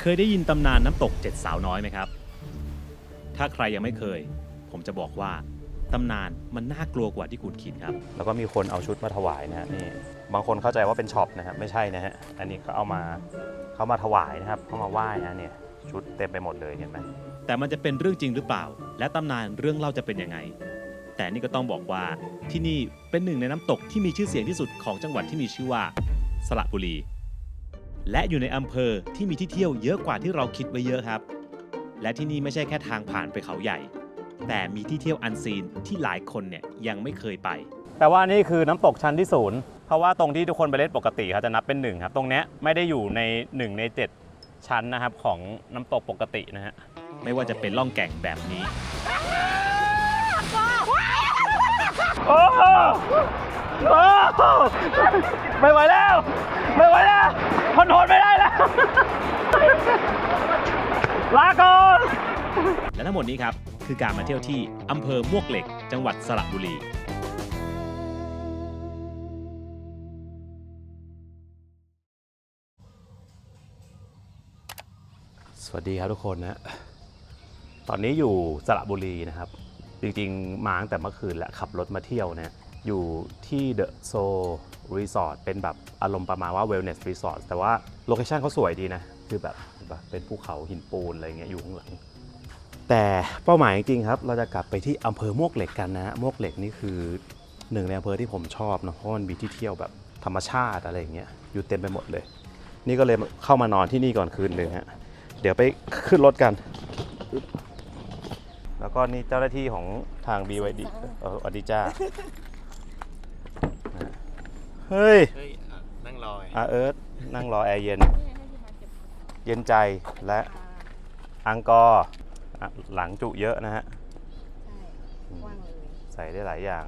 เคยได้ยินตำนานน้ำตก7สาวน้อยไหมครับถ้าใครยังไม่เคยผมจะบอกว่าตำนานมันน่ากลัวกว่าที่คุณคิดครับแล้วก็มีคนเอาชุดมาถวายนะฮะนี่บางคนเข้าใจว่าเป็นช็อปนะครับไม่ใช่นะฮะอันนี้เขามาถวายนะครับเขามาไหว้นะเนี่ยชุดเต็มไปหมดเลยเห็นไหมแต่มันจะเป็นเรื่องจริงหรือเปล่าและตำนานเรื่องเล่าจะเป็นยังไงแต่นี่ก็ต้องบอกว่าที่นี่เป็นหนึ่งในน้ำตกที่มีชื่อเสียงที่สุดของจังหวัดที่มีชื่อว่าสระบุรีและอยู่ในอำเภอที่มีที่เที่ยวเยอะกว่าที่เราคิดไว้เยอะครับและที่นี่ไม่ใช่แค่ทางผ่านไปเขาใหญ่แต่มีที่เที่ยวอันซีนที่หลายคนเนี่ยยังไม่เคยไปแต่ว่านี่คือน้ำตกชั้นที่0เพราะว่าตรงที่ทุกคนไปเล่นปกติเขาจะนับเป็น1ครับตรงเนี้ยไม่ได้อยู่ใน1ใน7ชั้นนะครับของน้ำตกปกตินะฮะไม่ว่าจะเป็นล่องแก่งแบบนี้ไม่ไหวแล้วไม่ไหวแล้วทนไม่ได้แล้วลาก่อนและทั้งหมดนี้ครับคือการมาเที่ยวที่อำเภอมวกเหล็กจังหวัดสระบุรีสวัสดีครับทุกคนนะตอนนี้อยู่สระบุรีนะครับจริงๆมาตั้งแต่เมื่อคืนแล้วขับรถมาเที่ยวนะอยู่ที่เดอะโซรีสอร์ทเป็นแบบอารมณ์ประมาณว่าเวลเนสรีสอร์ทแต่ว่าโลเคชั่นเขาสวยดีนะคือแบบเป็นภูเขาหินปูนอะไรเงี้ยอยู่ข้างหลังแต่เป้าหมายจริงๆครับเราจะกลับไปที่อำเภอมวกเหล็กกันนะมวกเหล็กนี่คือหนึ่งในอำเภอที่ผมชอบนะเพราะมันมีที่เที่ยวแบบธรรมชาติอะไรเงี้ยอยู่เต็มไปหมดเลยนี่ก็เลยเข้ามานอนที่นี่ก่อนคืนนึงฮะเดี๋ยวไปขึ้นรถกันแล้วก็นี่เจ้าหน้าที่ของทาง BYD สวัสดีจ้าเฮ้ยนั่งรอเอิร์ธนั่งรอแอร์เย็นเย็นใจและอังกอร์หลังจุเยอะนะฮะใส่ได้หลายอย่าง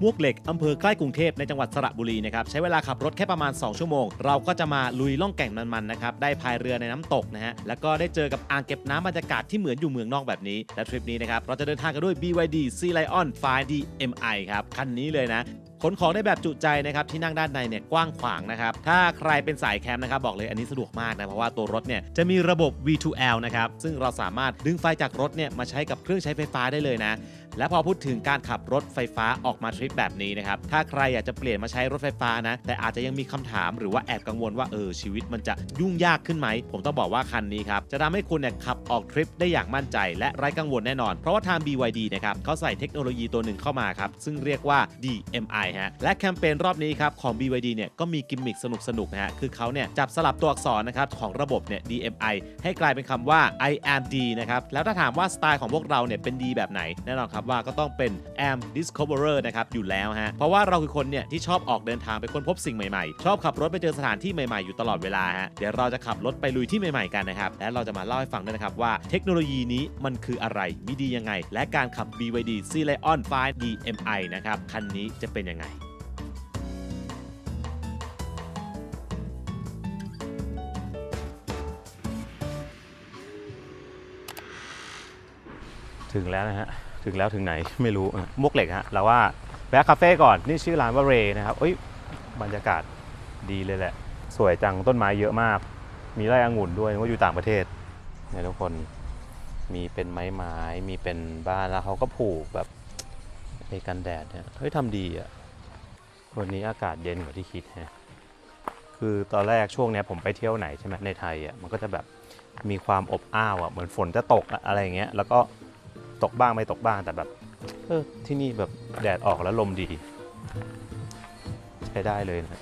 มวกเหล็กอำเภอใกล้กรุงเทพในจังหวัดสระบุรีนะครับใช้เวลาขับรถแค่ประมาณ2ชั่วโมงเราก็จะมาลุยล่องแก่งมันๆนะครับได้พายเรือในน้ำตกนะฮะแล้วก็ได้เจอกับอ่างเก็บน้ำบรรยากาศที่เหมือนอยู่เมืองนอกแบบนี้และทริปนี้นะครับเราจะเดินทางกันด้วย BYD Sea Lion 5 DMI ครับคันนี้เลยนะขนของได้แบบจุใจนะครับที่นั่งด้านในเนี่ยกว้างขวางนะครับถ้าใครเป็นสายแคมป์นะครับบอกเลยอันนี้สะดวกมากนะเพราะว่าตัวรถเนี่ยจะมีระบบ V2L นะครับซึ่งเราสามารถดึงไฟจากรถเนี่ยมาใช้กับเครื่องใช้ไฟฟ้าได้เลยนะและพอพูดถึงการขับรถไฟฟ้าออกมาทริปแบบนี้นะครับถ้าใครอยากจะเปลี่ยนมาใช้รถไฟฟ้านะแต่อาจจะยังมีคำถามหรือว่าแอบกังวลว่าชีวิตมันจะยุ่งยากขึ้นไหมผมต้องบอกว่าคันนี้ครับจะทำให้คุณเนี่ยขับออกทริปได้อย่างมั่นใจและไร้กังวลแน่นอนเพราะว่าทาง BYD นะครับเขาใส่เทคโนโลยีตัวหนึ่งเข้ามาครับซึ่งเรียกว่า DMI ฮะและแคมเปญรอบนี้ครับของ BYD เนี่ยก็มีกิมมิคสนุกนะฮะคือเขาเนี่ยจับสลับตัวอักษรนะครับของระบบเนี่ย DMI ให้กลายเป็นคำว่า I am D นะครับแล้วถ้าถามว่าสไตล์ของพวกเราเนี่ยเป็นดีแบบไหนแน่นอนครับว่าก็ต้องเป็น am discoverer นะครับอยู่แล้วฮะเพราะว่าเราคือคนเนี่ยที่ชอบออกเดินทางไปค้นพบสิ่งใหม่ๆชอบขับรถไปเจอสถานที่ใหม่ๆอยู่ตลอดเวลาฮะเดี๋ยวเราจะขับรถไปลุยที่ใหม่ๆกันนะครับและเราจะมาเล่าให้ฟังด้วยนะครับว่าเทคโนโลยีนี้มันคืออะไรมีดียังไงและการขับ BYD Sea Lion 5 DMI นะครับคันนี้จะเป็นยังไงถึงแล้วนะฮะถึงแล้วถึงไหนไม่รู้มวกเหล็กฮะเราว่าแวะคาเฟ่ก่อนนี่ชื่อร้านว่าเรนะครับบรรยากาศดีเลยแหละสวยจังต้นไม้เยอะมากมีไร่องุ่นด้วยว่าอยู่ต่างประเทศเนี่ยทุกคนมีเป็นไม้มีเป็นบ้านแล้วเขาก็ผูกแบบไอ้กันแดดเนี่ยทำดีอ่ะวันนี้อากาศเย็นกว่าที่คิดฮะคือตอนแรกช่วงนี้ผมไปเที่ยวไหนใช่ไหมในไทยอ่ะมันก็จะแบบมีความอบอ้าวอ่ะเหมือนฝนจะตกอะไรอย่างเงี้ยแล้วก็ตกบ้างไม่ตกบ้างแต่แบบที่นี่แบบแดดออกแล้วลมดีใช้ได้เลยนะ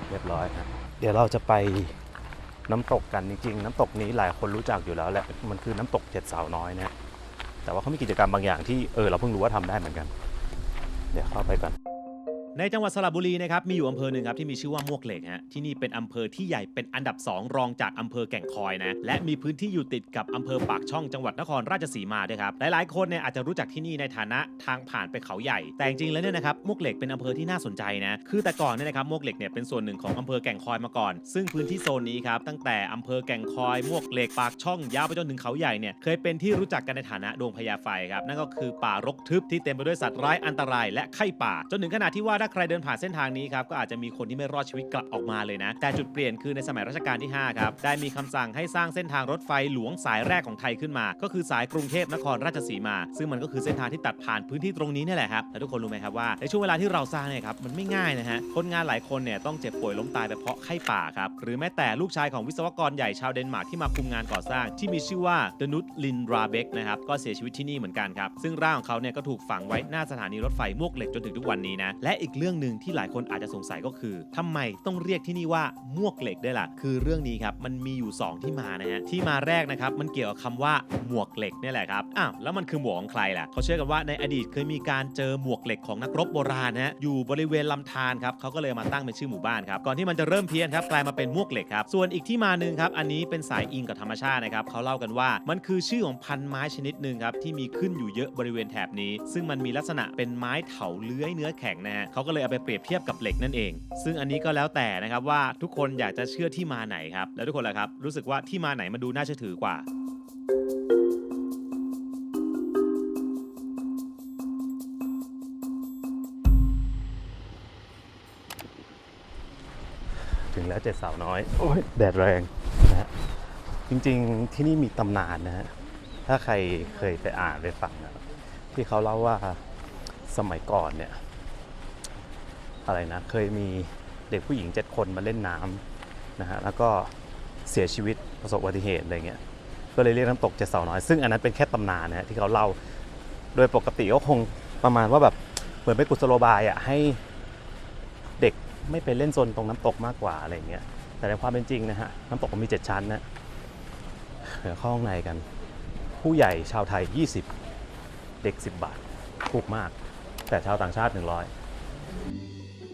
เรียบร้อยนะเดี๋ยวเราจะไปน้ำตกกันจริงๆน้ำตกนี้หลายคนรู้จักอยู่แล้วแหละมันคือน้ำตก7สาวน้อยนะแต่ว่าเขามีกิจกรรมบางอย่างที่เราเพิ่งรู้ว่าทำได้เหมือนกันเดี๋ยวเข้าไปก่อน ในจังหวัดสระบุรีนะครับมีอยู่อำเภอหนึ่งครับที่มีชื่อว่ามวกเหล็กฮะที่นี่เป็นอำเภอที่ใหญ่เป็นอันดับ2รองจากอำเภอแก่งคอยนะและมีพื้นที่อยู่ติดกับอำเภอปากช่องจังหวัดนครราชสีมาด้วยครับหลายๆคนเนี่ยอาจจะรู้จักที่นี่ในฐานะทางผ่านไปเขาใหญ่แต่จริงๆแล้วเนี่ยนะครับมวกเหล็กเป็นอำเภอที่น่าสนใจนะคือแต่ก่อนเนี่ยนะครับมวกเหล็กเนี่ยเป็นส่วนหนึ่งของอำเภอแก่งคอยมาก่อนซึ่งพื้นที่โซนนี้ครับตั้งแต่อำเภอแก่งคอยมวกเหล็กปากช่องยาวไปจนถึงเขาใหญ่เนี่ยเคยเป็นที่รู้จักกันในฐานะดงพญาไฟครับนั่นก็คือป่ารกทึบที่เต็มไปด้วยสัตว์ร้ายอันตรายและไข้ป่าจนถึงขนาดที่ว่าถ้าใครเดินผ่านเส้นทางนี้ครับก็อาจจะมีคนที่ไม่รอดชีวิตกลับออกมาเลยนะแต่จุดเปลี่ยนคือในสมัยรัชกาลที่5ครับได้มีคำสั่งให้สร้างเส้นทางรถไฟหลวงสายแรกของไทยขึ้นมาก็คือสายกรุงเทพนครราชสีมาซึ่งมันก็คือเส้นทางที่ตัดผ่านพื้นที่ตรงนี้นี่แหละครับและทุกคนรู้ไหมครับว่าในช่วงเวลาที่เราสร้างเนี่ยครับมันไม่ง่ายนะฮะคนงานหลายคนเนี่ยต้องเจ็บป่วยล้มตายไปเพราะไข้ป่าครับหรือแม้แต่ลูกชายของวิศวกรใหญ่ชาวเดนมาร์กที่มาคุมงานก่อสร้างที่มีชื่อว่าดนุชลินราเบกนะครับก็เสียชีวิตที่นี่เหมือนกันครับซึ่งร่างของเขาเนี่ยก็ถูกฝังไว้หน้าสถานีรถไฟมวกเหล็กจนถึงทุกวันนี้นะและอีกเรื่องหนึ่งที่หลายคนอาจจะสงสัยก็คือทำไมต้องเรียกที่นี่ว่ามวกเหล็กด้วยล่ะคือเรื่องนี้ครับมันมีอยู่2ที่มานะฮะที่มาแรกนะครับมันเกี่ยวกับคำว่าหมวกเหล็กนี่แหละครับอ้าวแล้วมันคือหมวกของใครล่ะเขาเชื่อกันว่าในอดีตเคยมีการเจอหมวกเหล็กของนักรบโบราณนะฮะอยู่บริเวณลำธารครับเขาก็เลยมาตั้งเป็นชื่อหมู่บ้านครับก่อนที่มันจะเริ่มเพี้ยนครับกลายมาเป็นมวกเหล็กครับส่วนอีกที่มาหนึ่งครับอันนี้เป็นสายอิงกับธรรมชาตินะครับเขาเล่ากันว่ามันคือชื่อของพันไม้ชนิดหนึ่งครับที่มีขึ้นอยู่เยอะบริเวณแถบนี้ซึ่งมันมีลักษณะเป็นไม้เถาเลื้อยเนื้อแข็งนะฮะเขาก็เลยเอาไปเปรียบเทียบกับเหล็กนั่นเองซึ่งอันนี้ก็แล้วแต่นะครับว่าทุกคนอยากจะเชื่อที่มาไหนครับแล้วทุกคนล่ะครับรู้สึกว่าที่มาไหนมันดูน่าเชื่อถือกว่าถึงแล้ว7 สาวน้อยโอ้ยแดดแรงนะฮะจริงๆที่นี่มีตำนานนะฮะถ้าใครเคยไปอ่านไปฟังนะที่เขาเล่าว่าสมัยก่อนเนี่ยอะไรนะเคยมีเด็กผู้หญิง7 คนมาเล่นน้ำนะฮะแล้วก็เสียชีวิตประสบอุบัติเหตุอะไรเงี้ยก็เลยเรียกน้ำตก7 สาวน้อยซึ่งอันนั้นเป็นแค่ตำนานนะฮะที่เขาเล่าโดยปกติก็คงประมาณว่าแบบเหมือนเป็นกุศโลบายอ่ะให้เด็กไม่ไปเล่นโซนตรงน้ำตกมากกว่าอะไรเงี้ยแต่ในความเป็นจริงนะฮะน้ำตกมันมี7 ชั้นนะเดี๋ยวเข้าข้างในกันผู้ใหญ่ชาวไทย20เด็ก10 บาทถูกมากแต่ชาวต่างชาติ100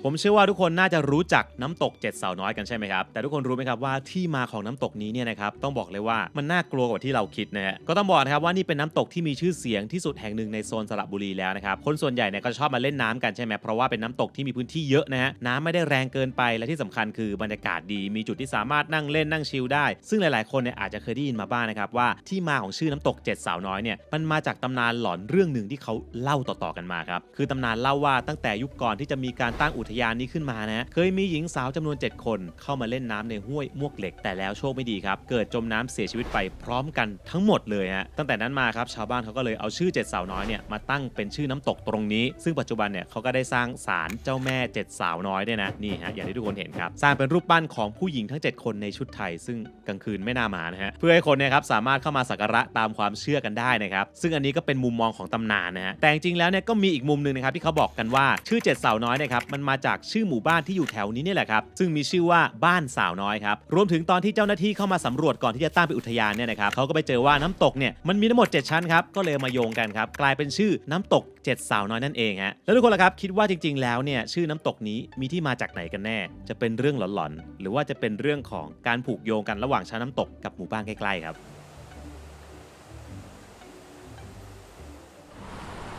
ผมเชื่อว่าทุกคนน่าจะรู้จักน้ำตก7 สาวน้อยกันใช่ไหมครับแต่ทุกคนรู้ไหมครับว่าที่มาของน้ำตกนี้เนี่ยนะครับต้องบอกเลยว่ามันน่ากลัวกว่าที่เราคิดนะฮะก็ต้องบอกนะครับว่านี่เป็นน้ำตกที่มีชื่อเสียงที่สุดแห่งหนึ่งในโซนสระบุรีแล้วนะครับคนส่วนใหญ่เนี่ยก็ชอบมาเล่นน้ำกันใช่ไหมเพราะว่าเป็นน้ำตกที่มีพื้นที่เยอะนะฮะน้ำไม่ได้แรงเกินไปและที่สำคัญคือบรรยากาศดีมีจุดที่สามารถนั่งเล่นนั่งชิลได้ซึ่งหลายๆคนเนี่ยอาจจะเคยได้ยินมาบ้างนะครับว่าที่มาของชื่อน้ำตก7 สาวน้อยเนี่ยมันมาจากตำนานหลอนเรื่องหนึ่งที่เขาเล่าต่อๆกันมาครับคือตำนานเล่าว่าตั้งแต่ยุคก่อนที่จะมีการตั้งอุทยานนี้ขึ้นมานะเคยมีหญิงสาวจำนวน7 คนเข้ามาเล่นน้ำในห้วยมวกเหล็กแต่แล้วโชคไม่ดีครับเกิดจมน้ำเสียชีวิตไปพร้อมกันทั้งหมดเลยฮะตั้งแต่นั้นมาครับชาวบ้านเขาก็เลยเอาชื่อ7 สาวน้อยเนี่ยมาตั้งเป็นชื่อน้ำตกตรงนี้ซึ่งปัจจุบันเนี่ยเขาก็ได้สร้างศาลเจ้าแม่7 สาวน้อยด้วยนะนี่ฮะอย่างที่ทุกคนเห็นครับสร้างเป็นรูปปั้นของผู้หญิงทั้ง7 คนในชุดไทยซึ่งกลางคืนไม่น่ามานะฮะเพื่อให้คนเนี่ยครับสามารถเข้ามาสักการะตามความเชื่อกันได้นะครับซึ่งอันนี้ก็เป็นมุมมองของตำนานนะฮะแต่จริงๆแล้วเนี่ยก็มีอีกมุมนึงนะครับที่เขาบอกกันว่าชื่อ7 สาวน้อยนะครับมันมาจากชื่อหมู่บ้านที่อยู่แถวนี้นี่แหละครับซึ่งมีชื่อว่าบ้านสาวน้อยครับรวมถึงตอนที่เจ้าหน้าที่เข้ามาสำรวจก่อนที่จะตั้งเป็นอุทยานเนี่ยนะครับเขาก็ไปเจอว่าน้ำตกเนี่ยมันมีทั้งหมด7 ชั้นครับก็เลยมาโยงกันครับกลายเป็นชื่อน้ำตก7 สาวน้อยนั่นเองฮะแล้วทุกคนล่ะครับคิดว่าจริงๆแล้วเนี่ยชื่อน้ำตกนี้มีที่มาจากไหนกันแน่จะเป็นเรื่องหลอนๆหรือว่าจะเป็นเรื่องของการผูกโยงกันระหว่างชาวน้ำตกกับหมู่บ้านใกล้ๆครั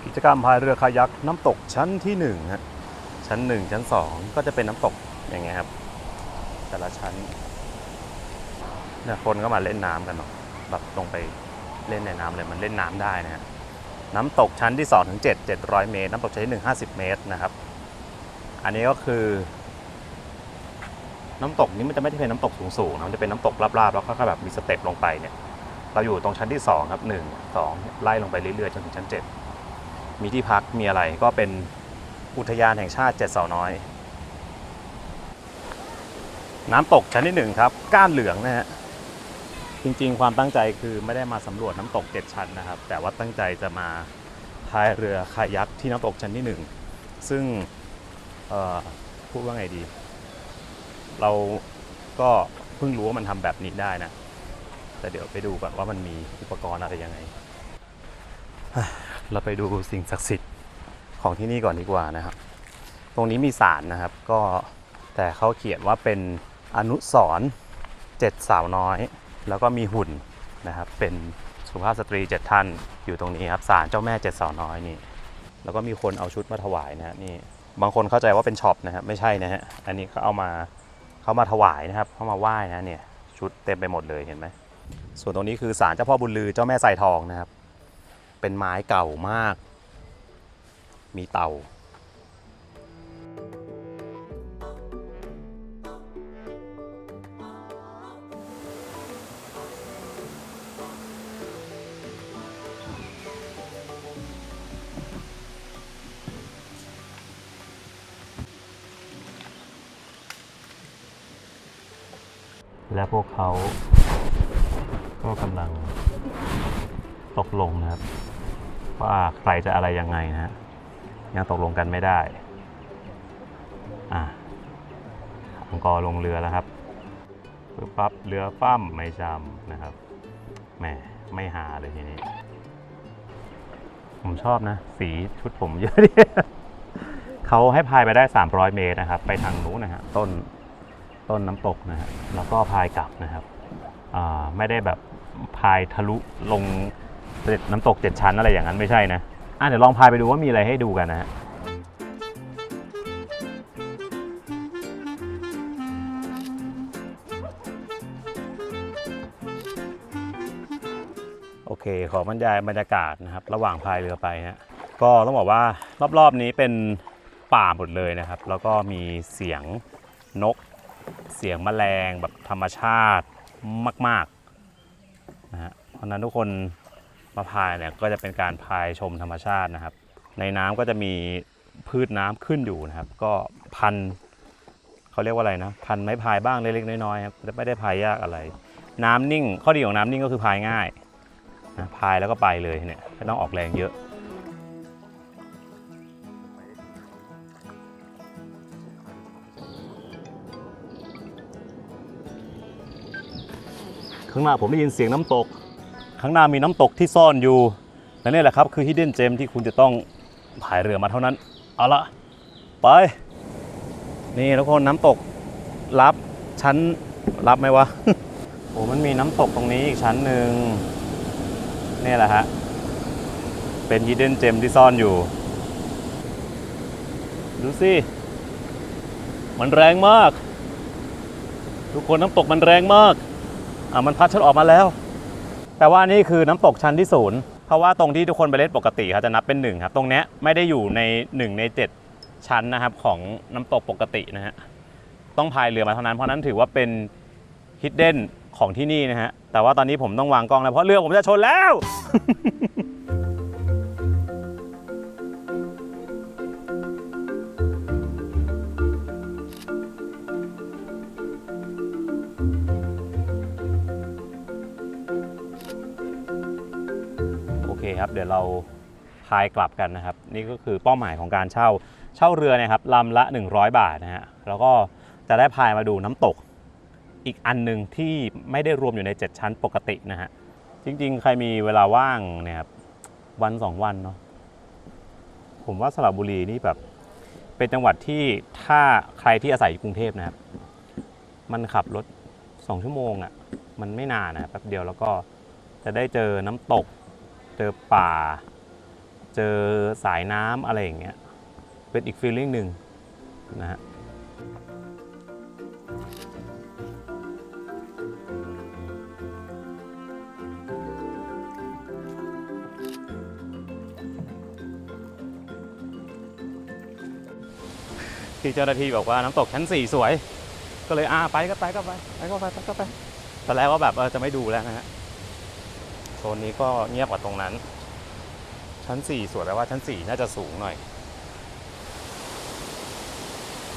บกิจกรรมพายเรือคายักน้ำตกชั้นที่1ฮะชั้น1ชั้น2ก็จะเป็นน้ำตกอย่างเงี้ยครับแต่ละชั้นเนี่ยคนก็มาเล่นน้ำกันเนาะแบบลงไปเล่นในน้ำเลยมันเล่นน้ำได้นะฮะน้ำตกชั้นที่2ถึง7 700 เมตรน้ำตกชั้นที่1 50 เมตรนะครับอันนี้ก็คือน้ำตกนี้มันจะไม่ได้เป็นน้ำตกสูงๆนะมันจะเป็นน้ำตกราบๆแล้วก็แบบมีสเต็ปลงไปเนี่ยเราอยู่ตรงชั้นที่2ครับ1 2ไล่ลงไปเรื่อยๆจนถึงชั้น7มีที่พักมีอะไรก็เป็นอุทยานแห่งชาติ7 สาวน้อยน้ำตกชั้นที่1ครับก้านเหลืองนะฮะจริงๆความตั้งใจคือไม่ได้มาสำรวจน้ำตก7 ชั้นนะครับแต่ว่าตั้งใจจะมาพายเรือคายักที่น้ำตกชั้นที่1ซึ่งพูดว่าไงดีเราก็เพิ่งรู้ว่ามันทำแบบนี้ได้นะแต่เดี๋ยวไปดูก่อนว่ามันมีอุปกรณ์อะไรยังไงเราไปดูสิ่งศักดิ์สิทธิ์ของที่นี่ก่อนดีกว่านะครับ ตรงนี้มีศาลนะครับก็แต่เขาเขียนว่าเป็นอนุสรณ์7 สาวน้อยแล้วก็มีหุ่นนะครับเป็นสุภาพสตรี7 ท่านอยู่ตรงนี้ครับศาลเจ้าแม่7 สาวน้อยนี่แล้วก็มีคนเอาชุดมาถวายนะฮะนี่บางคนเข้าใจว่าเป็นช็อปนะครับไม่ใช่นะฮะอันนี้เขามาถวายนะครับเขามาไหว้นะเนี่ยชุดเต็มไปหมดเลยเห็นไหมส่วนตรงนี้คือศาลเจ้าพ่อบุญลือเจ้าแม่ไทรทองนะครับเป็นไม้เก่ามากมีเตาและพวกเขาก็กำลังตกลงนะครับว่าใครจะอะไรยังไงนะฮะยังตกลงกันไม่ได้อังกอร์ลงเรือแล้วครับปึ๊บปั๊บเรือปั้มไม่จำนะครับแหมไม่หาเลยทีนี้ผมชอบนะสีชุดผมเยอะดิ เขาให้พายไปได้300 เมตรนะครับไปทางนู้นนะฮะต้นน้ำตกนะฮะแล้วก็พายกลับนะครับไม่ได้แบบพายทะลุลงน้ำตก7 ชั้นอะไรอย่างนั้นไม่ใช่นะเดี๋ยวลองพายไปดูว่ามีอะไรให้ดูกันนะฮะโอเคขอบรรยายบรรยากาศนะครับระหว่างพายเรือไปฮะก็ต้องบอกว่ารอบๆนี้เป็นป่าหมดเลยนะครับแล้วก็มีเสียงนกเสียงแมลงแบบธรรมชาติมากๆนะฮะเพราะนั้นทุกคนมาพายเนี่ยก็จะเป็นการพายชมธรรมชาตินะครับในน้ำก็จะมีพืชน้ำขึ้นอยู่นะครับก็พันเขาเรียกว่าอะไรนะพันไม้พายบ้างเล็กๆน้อยๆครับไม่ได้พายยากอะไรน้ำนิ่งข้อดีของน้ำนิ่งก็คือพายง่ายนะพายแล้วก็ไปเลยเนี่ยไม่ต้องออกแรงเยอะข้างหน้าผมได้ยินเสียงน้ำตกข้างหน้ามีน้ำตกที่ซ่อนอยู่และนี่แหละครับคือ Hidden Gem ที่คุณจะต้องพายเรือมาเท่านั้นเอาละไปนี่ทุกคนน้ำตกรับชั้นรับไหมวะ โอ้มันมีน้ำตกตรงนี้อีกชั้นหนึ่งนี่แหละฮะเป็น Hidden Gem ที่ซ่อนอยู่ดูสิมันแรงมากทุกคนน้ำตกมันแรงมากมันพัดฉันออกมาแล้วแต่ว่านี่คือน้ำตกชั้นที่0เพราะว่าตรงที่ทุกคนไปเล่นปกติเขาจะนับเป็น1ครับตรงนี้ไม่ได้อยู่ใน1 ใน 7 ชั้นนะครับของน้ำตกปกตินะฮะต้องพายเรือมาเท่านั้นเพราะนั้นถือว่าเป็น Hidden ของที่นี่นะฮะแต่ว่าตอนนี้ผมต้องวางกล้องแล้วเพราะเรือผมจะชนแล้ว โอเคครับเดี๋ยวเราพายกลับกันนะครับนี่ก็คือเป้าหมายของการเช่าเรือนะครับลำละ100 บาทนะฮะแล้วก็จะได้พายมาดูน้ำตกอีกอันหนึ่งที่ไม่ได้รวมอยู่ใน7 ชั้นปกตินะฮะจริงๆใครมีเวลาว่างเนี่ยครับวัน2 วันเนาะผมว่าสระบุรีนี่แบบเป็นจังหวัดที่ถ้าใครที่อาศัยอยู่กรุงเทพนะครับมันขับรถ2 ชั่วโมงอ่ะมันไม่นานนะแป๊บเดียวแล้วก็จะได้เจอน้ำตกเจอป่าเจอสายน้ำอะไรอย่างเงี้ยเป็นอีกฟีลลิ่งหนึ่งนะฮะที่เจ้าหน้าที่บอกว่าน้ำตกชั้น4สวยก็เลยไปก็ไปตอนแรกว่าแบบจะไม่ดูแล้วนะฮะโซนนี้ก็เงียบกว่าตรงนั้นชั้น4สวยแปลว่าชั้น4น่าจะสูงหน่อย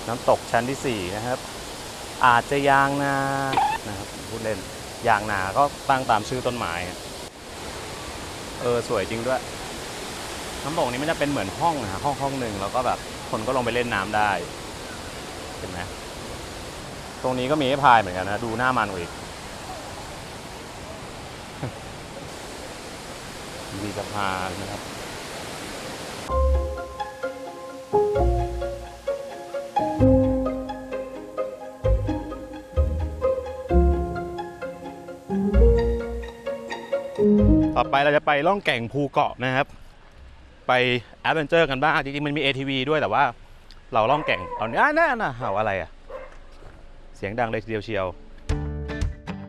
น้ำตกชั้นที่4นะครับอาจจะยางนานะครับพูดเล่นยางนาก็ตั้งตามชื่อต้นไม้สวยจริงด้วยน้ำตกนี้มันจะเป็นเหมือนห้องนะห้องหนึ่งแล้วก็แบบคนก็ลงไปเล่นน้ำได้เห็นไหมตรงนี้ก็มีให้พายเหมือนกันนะดูหน้ามันกว่าอีกมีสะพานนะครับ ต่อไปเราจะไปล่องแก่งภูเกาะนะครับไปแอดเวนเจอร์กันบ้างจริงๆมันมี ATV ด้วยแต่ว่าเราล่องแก่งเอาเนี่ยน่ะเห่าอะไรอ่ะเสียงดังเลยทีเดียวเชียว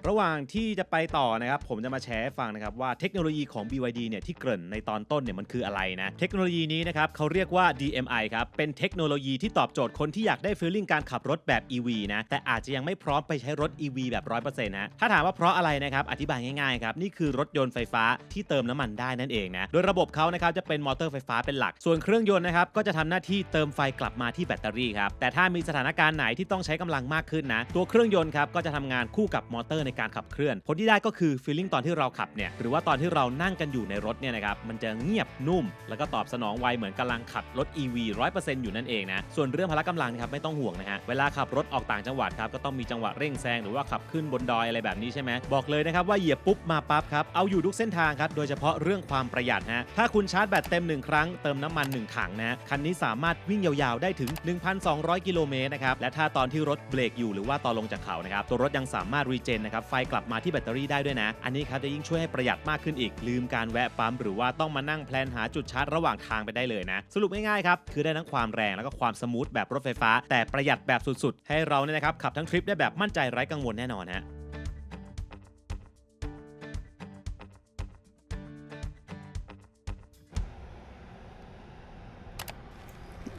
ระหว่างที่จะไปต่อนะครับผมจะมาแชร์ให้ฟังนะครับว่าเทคโนโลยีของ BYD เนี่ยที่เกริ่นในตอนต้นเนี่ยมันคืออะไรนะเทคโนโลยีนี้นะครับเขาเรียกว่า DMI ครับเป็นเทคโนโลยีที่ตอบโจทย์คนที่อยากได้ฟีลลิ่งการขับรถแบบ EV นะแต่อาจจะยังไม่พร้อมไปใช้รถ EV แบบ 100% นะถ้าถามว่าเพราะอะไรนะครับอธิบายง่ายๆครับนี่คือรถยนต์ไฟฟ้าที่เติมน้ำมันได้นั่นเองนะโดยระบบเขานะครับจะเป็นมอเตอร์ไฟฟ้าเป็นหลักส่วนเครื่องยนต์นะครับก็จะทำหน้าที่เติมไฟกลับมาที่แบตเตอรี่ครับแต่ถ้ามีสถานการณ์ไหนที่ต้องใช้กำลังมากขึ้นนะตัวเครื่องยนต์ครับก็จะทำงานคู่กับมอเตอร์ในการขับเคลื่อนผลที่ได้ก็คือฟีลลิ่งตอนที่เราขับเนี่ยหรือว่าตอนที่เรานั่งกันอยู่ในรถเนี่ยนะครับมันจะเงียบนุ่มแล้วก็ตอบสนองไวเหมือนกำลังขับรถ EV 100% อยู่นั่นเองนะส่วนเรื่องพละกำลังครับไม่ต้องห่วงนะฮะเวลาขับรถออกต่างจังหวัดครับก็ต้องมีจังหวะเร่งแซงหรือว่าขับขึ้นบนดอยอะไรแบบนี้ใช่ไหมบอกเลยนะครับว่าเหยียบปุ๊บมาปั๊บครับเอาอยู่ทุกเส้นทางครับโดยเฉพาะเรื่องความประหยัดฮะถ้าคุณชาร์จแบตเต็ม1ครั้งเติมน้ำมัน1ถังนะคันนี้สามารถวิ่งยาวๆได้ถึง 1,200 กิโลเมตรนะครับและถ้าตอนที่รถเบรกอยู่หรือว่าตอนลงจากเขานะครับตัวรถยังสามารถรีเจนนะครับไฟกลับมาที่แบตเตอรี่ได้ด้วยนะอันนี้ครับจะยิ่งช่วยให้ประหยัดมากขึ้นอีกลืมการแวะปั๊มหรือว่าต้องมานั่งแพลนหาจุดชาร์จระหว่างทางไปได้เลยนะสรุปง่ายๆครับคือได้ทั้งความแรงแล้วก็ความสมูทแบบรถไฟฟ้าแต่ประหยัดแบบสุดๆให้เราเนี่ยนะครับขับทั้งทริปได้แบบมั่นใจไร้กังวลแน่นอนฮะ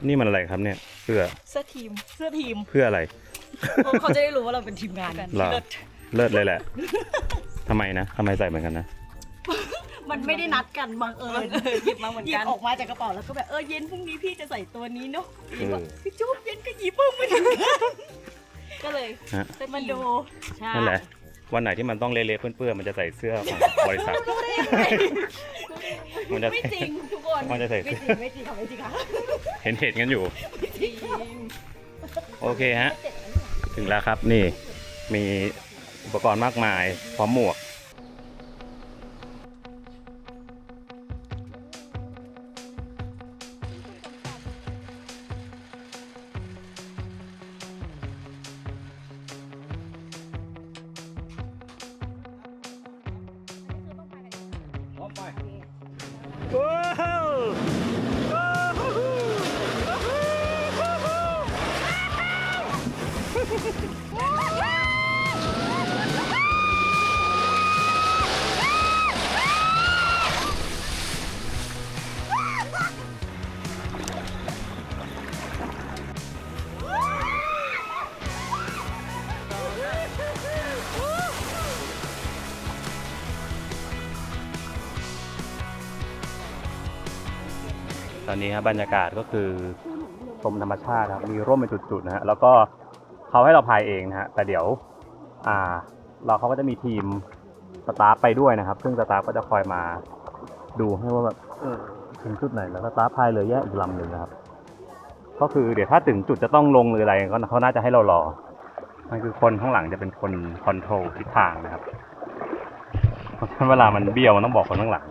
นี่มันอะไรครับเนี่ยเสื้อทีมเสื้อทีม เพื่ออะไร เขาจะได้รู้ว่าเราเป็นทีมงานกัน เหรอ เลิศเลยแหละทำไมนะทำไมใส่เหมือนกันนะ มันไม่ได้นัดกันบังเอิญหยิบมาเหมือนกันหยิบออกมาจากกระเป๋าแล้วก็แบบเย็นพรุ่งนี้พี่จะใส่ตัวนี้เนาะพี่จุ๊บเย็นก็หยิบเพิ่มไปก็เลยมันดูใช่ นั่นแหละวันไหนที่มันต้องเละๆเปื้อนๆมันจะใส่เสื้อของบริษัทมันจะ ไม่จริงทุกคน มันจะใส่ ไม่จริงค่ะไม่จริงค่ะ เห็นกันอยู่ จริง โอเคฮะถึงแล้วครับนี่มีอุปกรณ์มากมายพร้อมหมวกตอนนี้ครับบรรยากาศก็คือชมธรรมชาติครับมีร่มเป็นจุดๆนะฮะแล้วก็เขาให้เราพายเองนะฮะแต่เดี๋ยวเขาก็จะมีทีมสตาฟไปด้วยนะครับซึ่งสตาฟก็จะคอยมาดูให้ว่าแบบถึงจุดไหนแล้วสตาฟพายเรือแยกอีกลำหนึ่งนะครับก็คือเดี๋ยวถ้าถึงจุดจะต้องลงหรืออะไรก็เขาน่าจะให้เรารอมันคือคนข้างหลังจะเป็นคนคอนโทรลทิศทางนะครับเพราะฉะนั้นเวลามันเบี้ยวมันต้องบอกคนข้างหลัง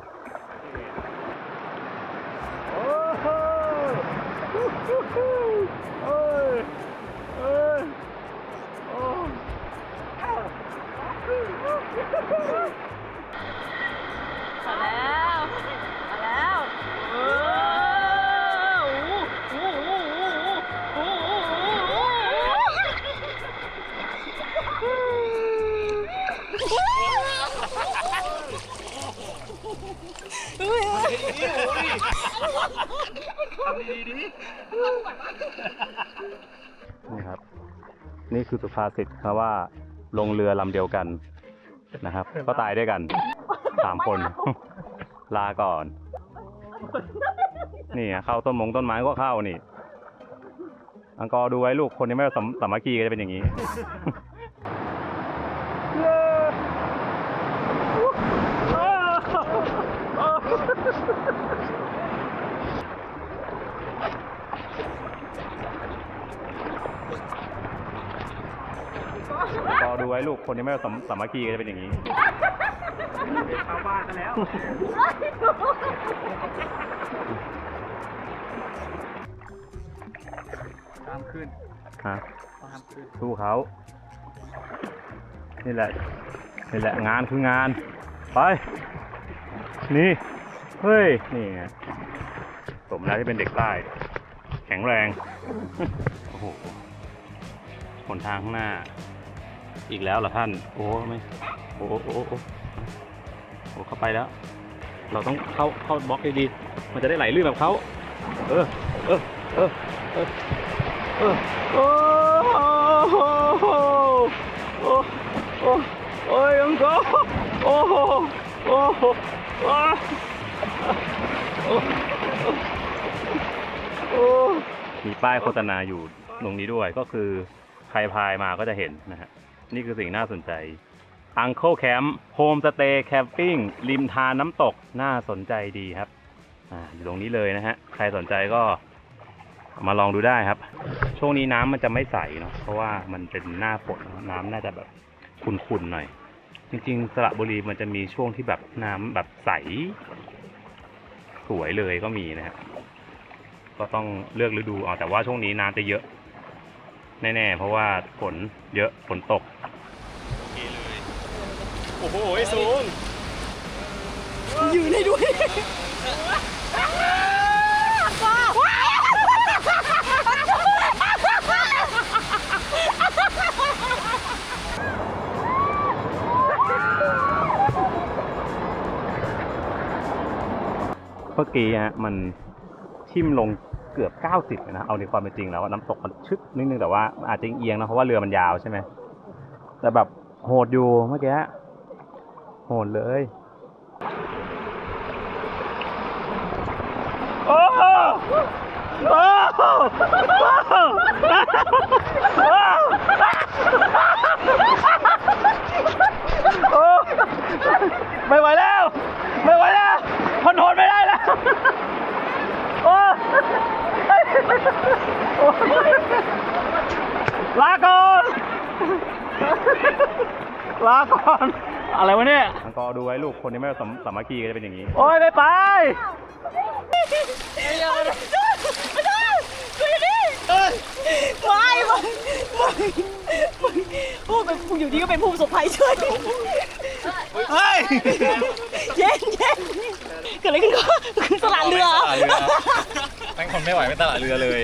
นี่ครับนี่คือสุภาษิตครับว่าลงเรือลำเดียวกันนะครับก็ตายด้วยกัน3 คนลาก่อนนี่เข้าต้นไม้ก็เข้านี่อังกอร์ดูไว้ลูกคนที่ไม่สามัคคีก็จะเป็นอย่างนี้ ก็ดูไว้ลูกคนที่ไม่สามัคคีก็จะเป็นอย่างนี้เข้าบ้านกันแล้วตามขึ้นฮะสู้เขานี่แหละงานคืองานไป นี่ เฮ้ย นี่ไงสมแล้วที่เป็นเด็กใต้ แข็งแรง โอ้โหหนทางข้างหน้า อีกแล้วเหรอท่าน โอ้ไม่โอ้เข้าไปแล้ว เราต้องเข้าบล็อกดีๆมันจะได้ไหลลื่นแบบเขาโอ้ยยังก็โอ้โหมีป้ายโฆษณาอยู่ตรงนี้ด้วยก็คือใครพายมาก็จะเห็นนะฮะนี่คือสิ่งน่าสนใจ Uncle Camp Homestay Camping ริมทานน้ำตกน่าสนใจดีครับอยู่ตรงนี้เลยนะฮะใครสนใจก็มาลองดูได้ครับช่วงนี้น้ำมันจะไม่ใสเนาะเพราะว่ามันเป็นหน้าฝนน้ำน่าจะแบบขุ่นๆหน่อยจริงๆสระบุรีมันจะมีช่วงที่แบบน้ำแบบใสสวยเลยก็มีนะฮะก็ต้องเลือกฤดูเอาแต่ว่าช่วงนี้น้ำจะเยอะแน่ๆเพราะว่าฝนเยอะฝนตกโอ้โหสูงอยู่ในด้วยเมื่อกี้ฮะมันทิ่มลงเกือบ90นะเอาในความเป็นจริงแล้วน้ำตกมันชึกนิดนึงแต่ว่าอาจจะเอียงนะเพราะว่าเรือมันยาวใช่ไหมแต่แบบโหดอยู่เมื่อกี้โหดเลยโอ้โหโอ้โหไม่ไหวแล้วไม่ไหวแล้วทนไม่ได้แล้วโอ้ลาก่อนลาก่อนอะไรวะเนี่ยอังกอดูไว้ลูกคนที่ไม่สามัคคีก็จะเป็นอย่างนี้โอ้ยไม่ไปพูดเป็นผู้อยู่นี่ก็เป็นผู้ประสบภัยเฉย เฮ้ย เย็นเกิดอะไรขึ้นก็ขึ้นสละเรือทั้งคนไม่ไหวไม่ตลาดเรือเลย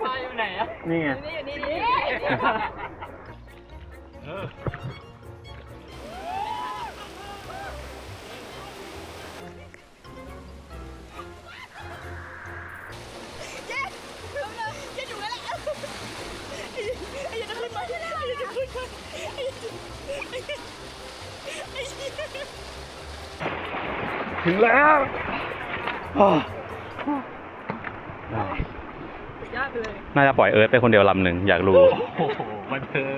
พายอยู่ไหนอ่ะนี่ไงถึงแล้วน่าจะปล่อยเอิร์ธไปคนเดียวลำหนึ่งอยากรู้โอ้โหมันเธอ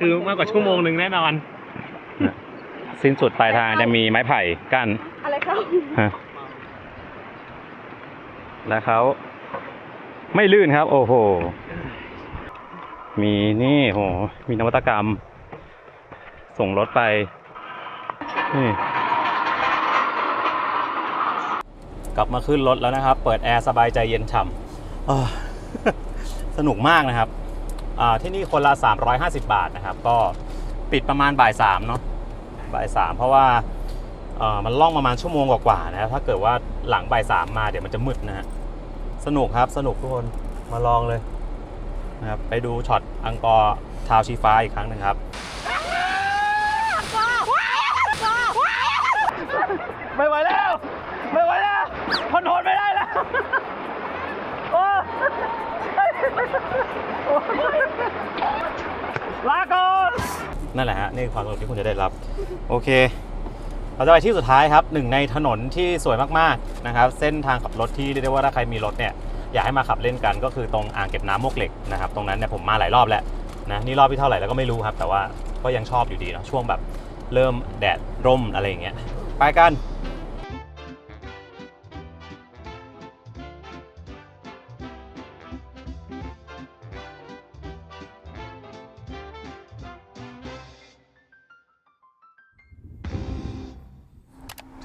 คือมากกว่าชั่วโมงหนึ่งแน่นอนสิ้นสุดปลายทางจะมีไม้ไผ่กั้นอะไรเขาแล้วเขาไม่ลื่นครับโอ้โหมีนี่โหมีนวัตกรรมส่งรถไปนี่กลับมาขึ้นรถแล้วนะครับเปิดแอร์สบายใจเย็นฉ่ำสนุกมากนะครับที่นี่คนละ350 บาทนะครับก็ปิดประมาณบ่าย 3เนาะบ่าย 3เพราะว่ามันล่องประมาณชั่วโมงกว่าๆนะครับถ้าเกิดว่าหลังบ่าย 3มาเดี๋ยวมันจะมืดนะฮะสนุกครับสนุกทุกคนมาลองเลยนะครับไปดูช็อตอังกอร์ทาวชีฟ้าอีกครั้งหนึ่งครับไม่ไหวแล้วไม่ไหวแล้วทนไม่ได้แล้วลาก่อนนั่นแหละฮะนี่ความสนุกที่คุณจะได้รับโอเคเราจะไปที่สุดท้ายครับหนึ่งในถนนที่สวยมากๆนะครับเส้นทางขับรถที่เรียกได้ว่าถ้าใครมีรถเนี่ยอยากให้มาขับเล่นกันก็คือตรงอ่างเก็บน้ำมวกเหล็กนะครับตรงนั้นเนี่ยผมมาหลายรอบแล้วนะนี่รอบที่เท่าไหร่แล้วก็ไม่รู้ครับแต่ว่าก็ยังชอบอยู่ดีเนาะช่วงแบบเริ่มแดดร่มอะไรอย่างเงี้ยไปกัน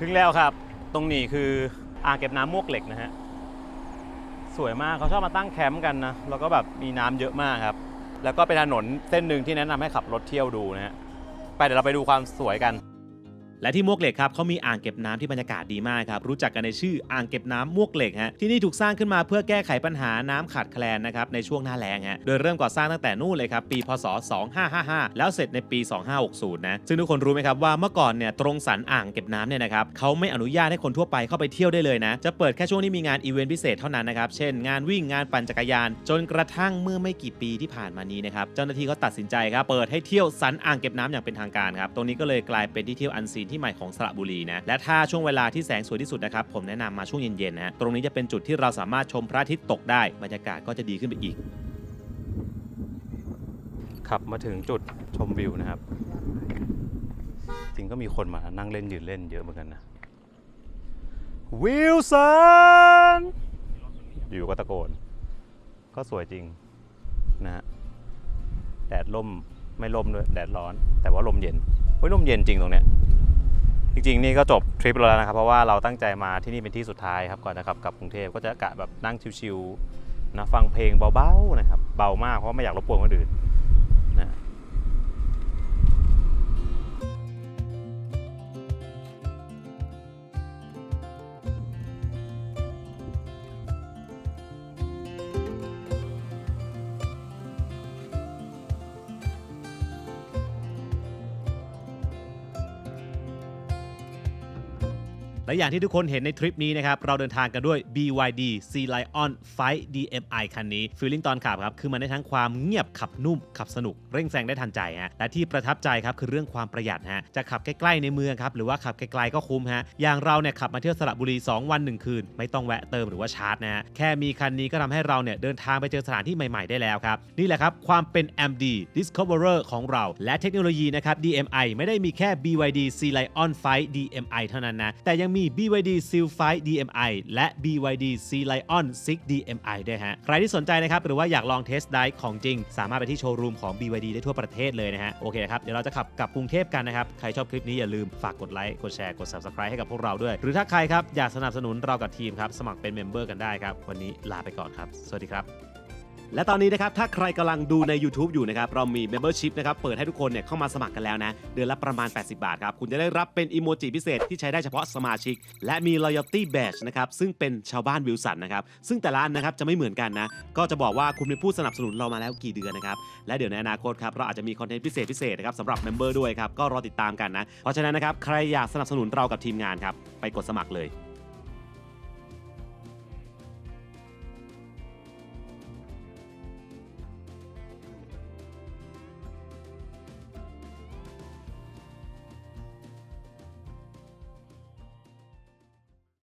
ถึงแล้วครับตรงนี้คืออ่างเก็บน้ำมวกเหล็กนะฮะสวยมากเขาชอบมาตั้งแคมป์กันนะแล้วก็แบบมีน้ำเยอะมากครับแล้วก็เป็นถนนเส้นหนึ่งที่แนะนำให้ขับรถเที่ยวดูนะฮะไปเดี๋ยวเราไปดูความสวยกัน และที่มวกเหล็กครับเขามีอ่างเก็บน้ำที่บรรยากาศดีมากครับรู้จักกันในชื่ออ่างเก็บน้ำมวกเหล็กฮะที่นี่ถูกสร้างขึ้นมาเพื่อแก้ไขปัญหาน้ำขาดแคลนนะครับในช่วงหน้าแล้งฮะโดยเริ่มก่อสร้างตั้งแต่นู่นเลยครับปีพศ 2555 แล้วเสร็จในปี 2560 นะซึ่งทุกคนรู้ไหมครับว่าเมื่อก่อนเนี่ยตรงสันอ่างเก็บน้ำเนี่ยนะครับเขาไม่อนุญาตให้คนทั่วไปเข้าไปเที่ยวได้เลยนะจะเปิดแค่ช่วงที่มีงานอีเวนต์พิเศษเท่านั้นนะครับเช่นงานวิ่งงานปั่นจักรยานจนกระทั่งเมื่อไม่กี่ปีที่ผ่านมานี้นะครับเจ้าหน้าที่เขาตัดสินใจครับเปิดให้เที่ยวสันอ่างเก็บน้ำอย่างเป็นทางการครับตรงนี้ก็เลยกลายเป็นที่เที่ยวอันซีนที่ใหม่ของสระบุรีนะและถ้าช่วงเวลาที่แสงสวยที่สุดนะครับผมแนะนำมาช่วงเย็นๆนะตรงนี้จะเป็นจุดที่เราสามารถชมพระอาทิตย์ตกได้บรรยากาศก็จะดีขึ้นไปอีกขับมาถึงจุดชมวิวนะครับจริงก็มีคนมานั่งเล่นยืนเล่นเยอะเหมือนกันนะวิลสันอยู่ก็ตะโกนก็สวยจริงนะฮะแดดล่มไม่ล่มด้วยแดดร้อนแต่ว่าลมเย็นลมเย็นจริงตรงเนี้ยจริงๆนี่ก็จบทริปแล้วนะครับเพราะว่าเราตั้งใจมาที่นี่เป็นที่สุดท้ายครับก่อนนะครับกลับกรุงเทพก็จะกะแบบนั่งชิวๆนะฟังเพลงเบาๆนะครับเบามากเพราะไม่อยากรบกวนคนอื่นนะ และอย่างที่ทุกคนเห็นในทริปนี้นะครับเราเดินทางกันด้วย BYD Sea Lion Fight DMI คันนี้ฟีลลิ่งตอนขับครับคือมันได้ทั้งความเงียบขับนุ่มขับสนุกเร่งแซงได้ทันใจฮะและที่ประทับใจครับคือเรื่องความประหยัดฮะจะขับใกล้ๆในเมืองครับหรือว่าขับไกลๆก็คุ้มฮะอย่างเราเนี่ยขับมาเที่ยวสระบุรี2 วัน 1 คืนไม่ต้องแวะเติมหรือว่าชาร์จนะฮะแค่มีคันนี้ก็ทำให้เราเนี่ยเดินทางไปเจอสถานที่ใหม่ๆได้แล้วครับนี่แหละครับความเป็น MD Discoverer ของเราและเทคโนโลยีนะครับ DMI ไม่ได้มีแค่ BYD Sea Lion Fight DMI เท่านั้นนะแต่ยังมี BYD Seal Fight DMI และ BYD Sea Lion 6 DMI ด้วยฮะใครที่สนใจนะครับหรือว่าอยากลองเทสต์ไดฟ์ของจริงสามารถไปที่โชว์รูมของ BYD ได้ทั่วประเทศเลยนะฮะโอเคครับเดี๋ยวเราจะขับกลับกรุงเทพกันนะครับใครชอบคลิปนี้อย่าลืมฝากกดไลค์กดแชร์กด Subscribe ให้กับพวกเราด้วยหรือถ้าใครครับอยากสนับสนุนเรากับทีมครับสมัครเป็นเมมเบอร์กันได้ครับวันนี้ลาไปก่อนครับสวัสดีครับและตอนนี้นะครับถ้าใครกำลังดูใน YouTube อยู่นะครับเรามี Membership นะครับเปิดให้ทุกคนเนี่ยเข้ามาสมัครกันแล้วนะเดือนละประมาณ80 บาทครับคุณจะได้รับเป็นอีโมจิพิเศษที่ใช้ได้เฉพาะสมาชิกและมี Loyalty Badge นะครับซึ่งเป็นชาวบ้านวิลสันนะครับซึ่งแต่ละอันนะครับจะไม่เหมือนกันนะก็จะบอกว่าคุณเป็นผู้สนับสนุนเรามาแล้วกี่เดือนนะครับและเดี๋ยวในอนาคตครับเราอาจจะมีคอนเทนต์พิเศษนะครับสำหรับ Member ด้วยครับก็รอติดตามกันนะเพราะฉะนั้นนะครับใครอยากสนับสนุนเรากับทีมงานครับไปกดสมัครเลย